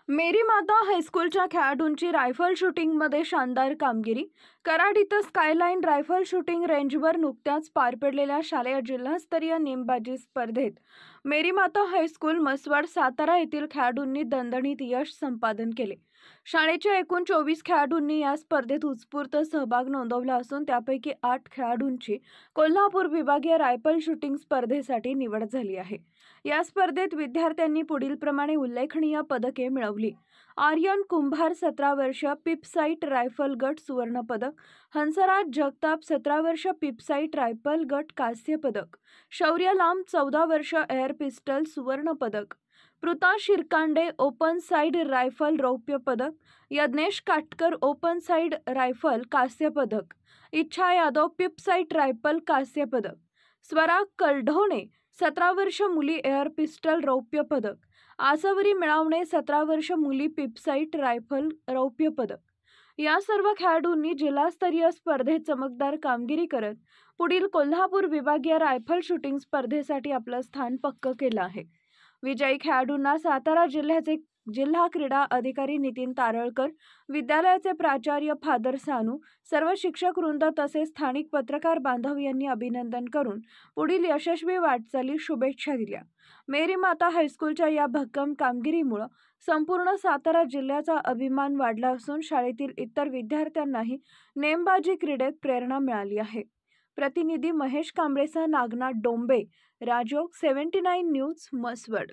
मेरी माता हायस्कूलच्या खेळाडूंची रायफल शूटिंगमध्ये शानदार कामगिरी. कराड इथं स्कायलाईन रायफल शूटिंग रेंजवर नुकत्याच पार पडलेल्या शालेय जिल्हास्तरीय नेमबाजी स्पर्धेत मेरी माता हायस्कूल म्हसवड सातारा येथील खेळाडूंनी दणदणीत यश संपादन केले. शाळेच्या एकूण 24 खेळाडूंनी या स्पर्धेत उत्स्फूर्त सहभाग नोंदवला असून त्यापैकी 8 खेळाडूंची कोल्हापूर विभागीय रायफल शूटिंग स्पर्धेसाठी निवड झाली आहे. या स्पर्धेत विद्यार्थ्यांनी पुढीलप्रमाणे उल्लेखनीय पदके मिळवली. आर्यन कुंभार 17 वर्ष पिपसाईट रायफल गट सुवर्ण पदक, हंसराज जगताप 17 वर्ष पिपसाईट रायफल गट कांस्य पदक, शौर्य लांब 14 वर्ष एअर पिस्टल सुवर्ण पदक, पृथा शिरकांडे ओपन साइड रायफल रौप्य पदक, Yagnesh Katkar open side rifle कांस्य पदक, इच्छा यादव पिपसाईट रायफल कांस्य पदक, स्वरा कलढोणे 17 वर्ष मुली एअर पिस्टल रौप्य पदक, आसवरी मिळावणे 17 वर्ष मुली पिपसाईट रायफल रौप्य पदक. या सर्व खेळाडूंनी जिल्हास्तरीय स्पर्धेत चमकदार कामगिरी करत पुढील कोल्हापूर विभागीय रायफल शूटिंग स्पर्धेसाठी आपलं स्थान पक्क केलं आहे. विजयी खेळाडूंना सातारा जिल्ह्याचे जिल्हा क्रीडा अधिकारी नितीन तारळकर, विद्यालयाचे प्राचार्य फादर सानू, सर्व शिक्षक वृंद तसेच स्थानिक पत्रकार बांधव यांनी अभिनंदन करून पुढील यशस्वी वाटचालीस शुभेच्छा दिल्या. मेरी माता हायस्कूलच्या या भक्कम कामगिरीमुळे संपूर्ण सातारा जिल्ह्याचा अभिमान वाढला असून शाळेतील इतर विद्यार्थ्यांनाही नेमबाजी क्रीडेत प्रेरणा मिळाली आहे. प्रतिनिधी महेश कांबळेसह नागनाथ डोंबे, राजोग 79 न्यूज, म्हसवड.